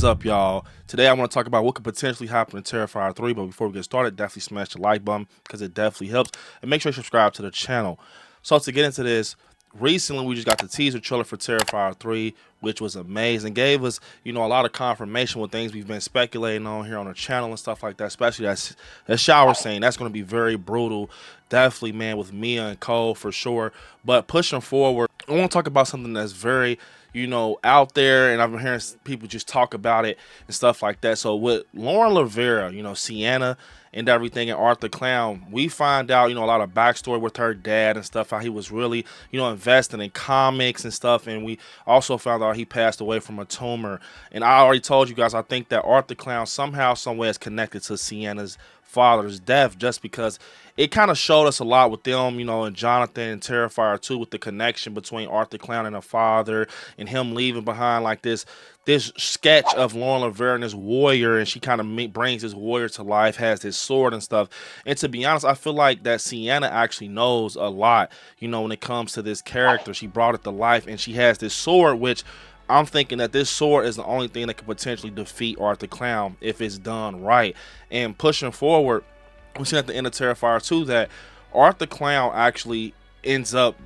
up, y'all? Today I want to talk about what could potentially happen in Terrifier 3, but before we get started, definitely smash the like button because it definitely helps, and make sure you subscribe to the channel. So to get into this, recently we just got the teaser trailer for Terrifier 3, which was amazing. Gave us, a lot of confirmation with things we've been speculating on here on the channel and stuff like that, especially that shower scene. That's going to be very brutal. Definitely, man, with Mia and Cole for sure. But pushing forward, I want to talk about something that's very out there, and I've been hearing people just talk about it and stuff like that. So with Lauren Lavera, Sienna and everything, and Arthur Clown, we find out, a lot of backstory with her dad and stuff, how he was really, investing in comics and stuff. And we also found out he passed away from a tumor. And I already told you guys, I think that Arthur Clown somehow, somewhere is connected to Sienna's father's death, just because it kind of showed us a lot with them, and Jonathan and Terrifier 2, with the connection between Arthur Clown and her father, and him leaving behind like this sketch of Lauren Lavera and this warrior, and she kind of brings this warrior to life, has this sword and stuff. And to be honest, I feel like that Sienna actually knows a lot, when it comes to this character. She brought it to life, and she has this sword, which I'm thinking that this sword is the only thing that could potentially defeat Arthur Clown if it's done right. And pushing forward, we see at the end of Terrifier 2 that Arthur Clown actually ends up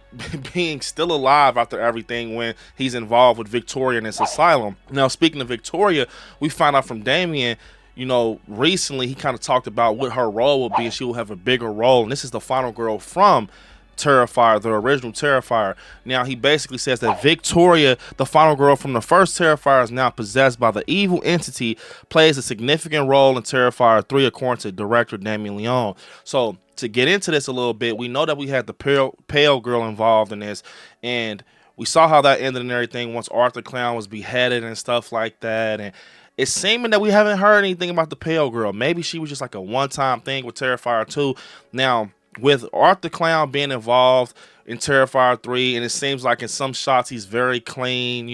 being still alive after everything when he's involved with Victoria in this asylum. Now, speaking of Victoria, we find out from Damien, recently he kind of talked about what her role will be, and she will have a bigger role. And this is the final girl from Terrifier, the original Terrifier. Now, he basically says that Victoria, the final girl from the first Terrifier, is now possessed by the evil entity, plays a significant role in Terrifier 3, according to director Damien Leone. So, to get into this a little bit, we know that we had the pale girl involved in this, and we saw how that ended and everything once Arthur Clown was beheaded and stuff like that. And it's seeming that we haven't heard anything about the pale girl. Maybe she was just like a one-time thing with Terrifier 2. Now, with Arthur Clown being involved in Terrifier 3, and it seems like in some shots he's very clean,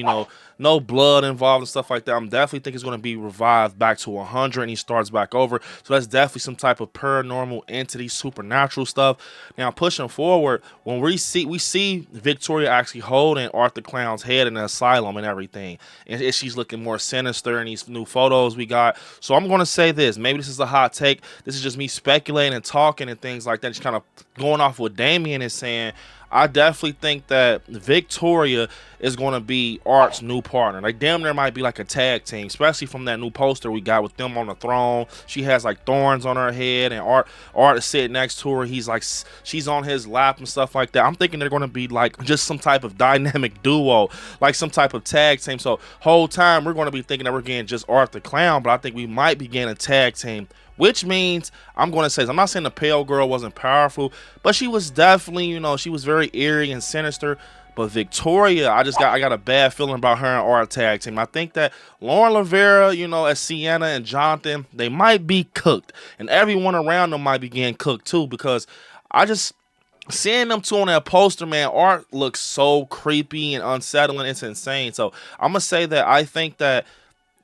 no blood involved and stuff like that, I'm definitely think it's going to be revived back to 100 and he starts back over. So that's definitely some type of paranormal entity, supernatural stuff. Now, pushing forward, when we see Victoria actually holding Arthur Clown's head in the asylum and everything, and she's looking more sinister in these new photos we got. So I'm going to say this, maybe this is a hot take, this is just me speculating and talking and things like that, just kind of going off what Damien is saying. I definitely think that Victoria is going to be Art's new partner. Like, damn, there might be like a tag team, especially from that new poster we got with them on the throne. She has like thorns on her head, and Art is sitting next to her. He's like, she's on his lap and stuff like that. I'm thinking they're going to be like just some type of dynamic duo, like some type of tag team. So whole time we're going to be thinking that we're getting just Art the Clown, but I think we might be getting a tag team. Which means, I'm going to say, I'm not saying the pale girl wasn't powerful, but she was definitely, she was very eerie and sinister. But Victoria, I got a bad feeling about her and our tag team. I think that Lauren Lavera, as Sienna and Jonathan, they might be cooked. And everyone around them might be getting cooked too, because seeing them two on that poster, man, Art looks so creepy and unsettling. It's insane. So I'm going to say that I think that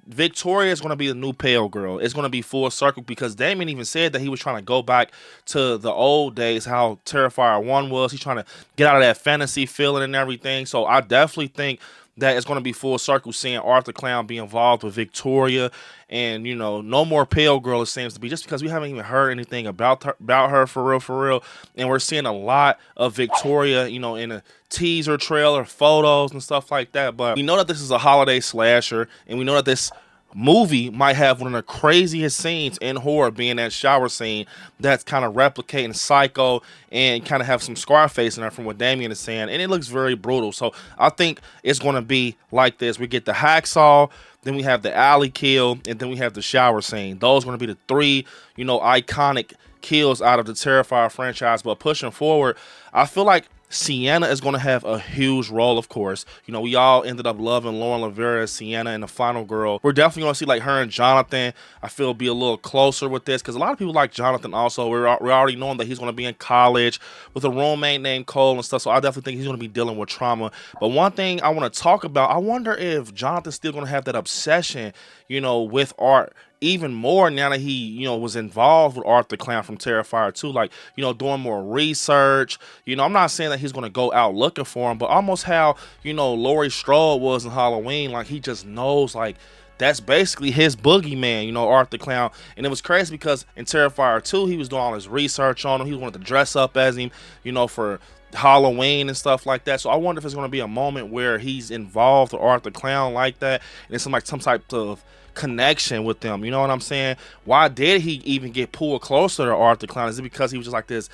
Victoria is going to be the new pale girl. It's going to be full circle, because Damien even said that he was trying to go back to the old days, how Terrifier 1 was. He's trying to get out of that fantasy feeling and everything. So I definitely think that it's going to be full circle seeing Arthur Clown be involved with Victoria. And, no more pale girl, it seems to be, just because we haven't even heard anything about her for real. And we're seeing a lot of Victoria, in a teaser trailer, photos and stuff like that. But we know that this is a holiday slasher, and we know that this movie might have one of the craziest scenes in horror, being that shower scene that's kind of replicating Psycho and kind of have some Scarface in there from what Damien is saying, and it looks very brutal. So I think it's going to be like this. We get the hacksaw, then we have the alley kill, and then we have the shower scene. Those are going to be the three, iconic kills out of the Terrifier franchise. But pushing forward, I feel like Sienna is going to have a huge role, of course. We all ended up loving Lauren Lavera as Sienna and the final girl. We're definitely going to see like her and Jonathan, I feel, be a little closer with this, because a lot of people like Jonathan also. We're already knowing that he's going to be in college with a roommate named Cole and stuff, so I definitely think he's going to be dealing with trauma. But one thing I want to talk about, I wonder if Jonathan's still going to have that obsession, with Art even more now that he, was involved with Arthur Clown from Terrifier 2, like, doing more research. I'm not saying that he's going to go out looking for him, but almost how, Laurie Strode was in Halloween, like, he just knows, like, that's basically his boogeyman, you know, Art the Clown. And it was crazy because in Terrifier 2, he was doing all his research on him. He wanted to dress up as him, you know, for Halloween and stuff like that. So I wonder if it's going to be a moment where he's involved with Art the Clown like that, and it's some type of connection with them. You know what I'm saying? Why did he even get pulled closer to Art the Clown? Is it because he was just like this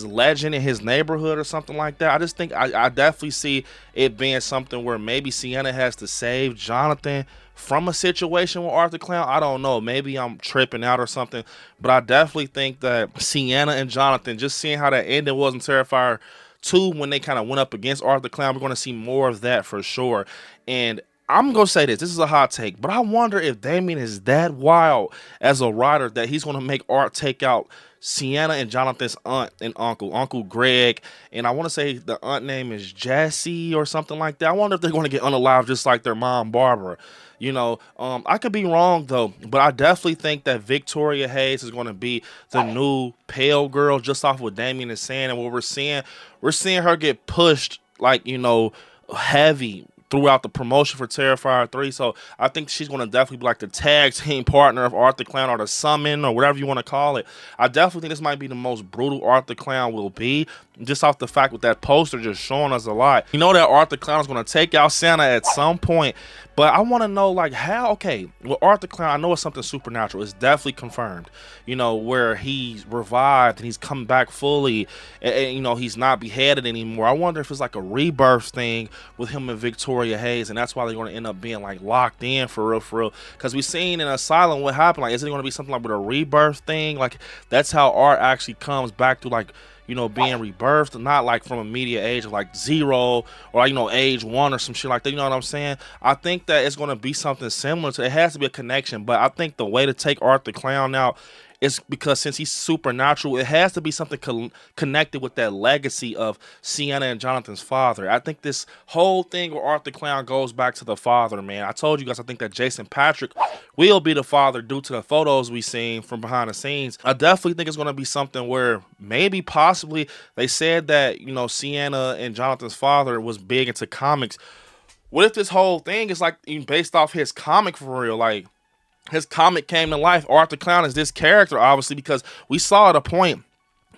legend in his neighborhood or something like that? I just think I definitely see it being something where maybe Sienna has to save Jonathan from a situation with Art the Clown. I don't know. Maybe I'm tripping out or something, but I definitely think that Sienna and Jonathan, just seeing how that ending was in Terrifier 2 when they kind of went up against Art the Clown, we're going to see more of that for sure. And I'm going to say this is a hot take, but I wonder if Damien is that wild as a writer that he's going to make Art take out Sienna and Jonathan's aunt and Uncle Greg, and I want to say the aunt name is Jessie or something like that. I wonder if they're going to get unalived just like their mom Barbara. You know, I could be wrong though, but I definitely think that Victoria Hayes is going to be the new Pale Girl, just off what Damien is saying. And what we're seeing her get pushed, like, you know, heavy throughout the promotion for Terrifier 3. So I think she's going to definitely be like the tag team partner of Art the Clown, or the summon, or whatever you want to call it. I definitely think this might be the most brutal Art the Clown will be, just off the fact with that poster just showing us a lot. You know that Art the Clown is going to take out Santa at some point, but I want to know, like, how, okay, with Art the Clown, I know it's something supernatural. It's definitely confirmed, you know, where he's revived and he's come back fully, and you know, he's not beheaded anymore. I wonder if it's like a rebirth thing with him and Victoria Hayes, and that's why they're going to end up being like locked in for real, because we've seen in Asylum what happened. Like, is it going to be something like with a rebirth thing? Like, that's how Art actually comes back to, like, you know, being rebirthed, not like from a media age of like 0 or like, you know, age 1 or some shit like that. You know what I'm saying? I think that it's going to be something similar to, it has to be a connection, but I think the way to take Art the Clown out is because since he's supernatural, it has to be something connected with that legacy of Sienna and Jonathan's father. I think this whole thing with Art the Clown goes back to the father, man. I told you guys, I think that Jason Patrick will be the father due to the photos we seen from behind the scenes. I definitely think it's going to be something where maybe possibly they said that, you know, Sienna and Jonathan's father was big into comics. What if this whole thing is like based off his comic for real? Like, his comic came to life. Art the Clown is this character, obviously, because we saw at a point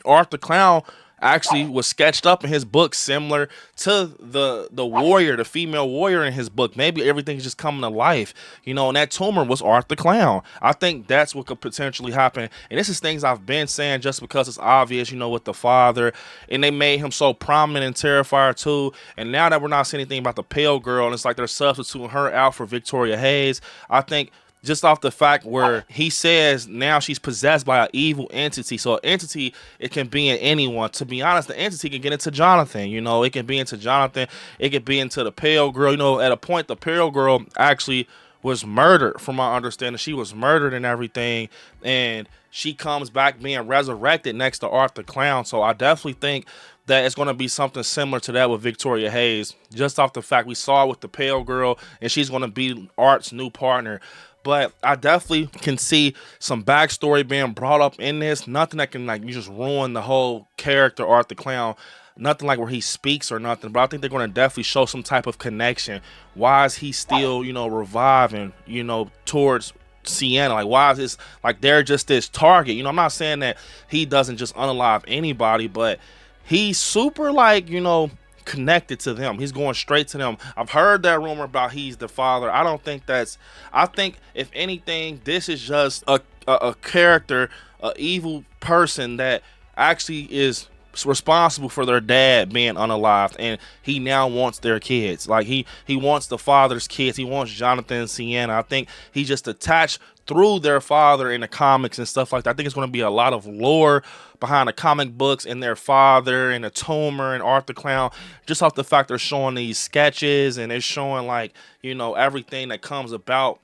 Art the Clown actually was sketched up in his book similar to the warrior, the female warrior in his book. Maybe everything's just coming to life, you know, and that tumor was Art the Clown. I think that's what could potentially happen. And this is things I've been saying just because it's obvious, you know, with the father, and they made him so prominent in Terrifier 2. And now that we're not seeing anything about the Pale Girl, and it's like they're substituting her out for Victoria Hayes, I think just off the fact where he says now she's possessed by an evil entity. So an entity, it can be in anyone. To be honest, the entity can get into Jonathan. You know, it can be into Jonathan. It can be into the Pale Girl. You know, at a point, the Pale Girl actually was murdered, from my understanding. She was murdered and everything. And she comes back being resurrected next to Art the Clown. So I definitely think that it's going to be something similar to that with Victoria Hayes. Just off the fact we saw it with the Pale Girl, and she's going to be Art's new partner. But I definitely can see some backstory being brought up in this. Nothing that can, like, you just ruin the whole character, Art the Clown. Nothing like where he speaks or nothing. But I think they're going to definitely show some type of connection. Why is he still, you know, reviving, you know, towards Sienna? Like, why is this, like, they're just this target? You know, I'm not saying that he doesn't just unalive anybody, but he's super, like, you know, connected to them. He's going straight to them. I've heard that rumor about he's the father. I don't think that's, I think if anything, this is just a character, a evil person that actually is responsible for their dad being unalived, and he now wants their kids. Like, he wants the father's kids. He wants Jonathan and Sienna. I think he's just attached through their father in the comics and stuff like that. I think it's going to be a lot of lore behind the comic books and their father and the tumor and Art the Clown, just off the fact they're showing these sketches and they're showing, like, you know, everything that comes about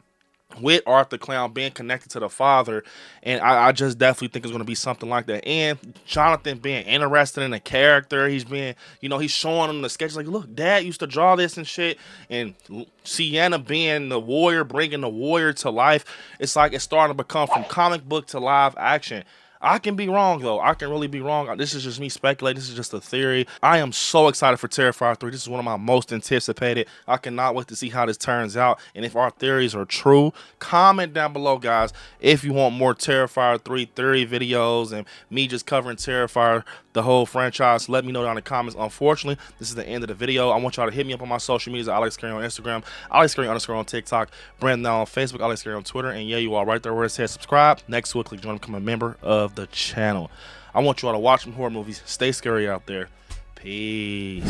with Art the Clown being connected to the father. And I just definitely think it's going to be something like that. And Jonathan being interested in the character, he's being, you know, he's showing them the sketches, like, look, Dad used to draw this and shit. And Sienna being the warrior, bringing the warrior to life. It's like it's starting to become from comic book to live action. I can be wrong though. I can really be wrong. This is just me speculating. This is just a theory. I am so excited for Terrifier 3. This is one of my most anticipated. I cannot wait to see how this turns out. And if our theories are true, comment down below, guys, if you want more Terrifier 3 theory videos and me just covering Terrifier, the whole franchise. Let me know down in the comments. Unfortunately, this is the end of the video. I want y'all to hit me up on my social medias. ILIKESCARY on Instagram, ILIKESCARY_ on TikTok, Brandon on Facebook, ILIKESCARY on Twitter, and yeah, you all right there where it says subscribe. Next to it, click join to become a member of the channel. I want you all to watch some horror movies. Stay scary out there. Peace.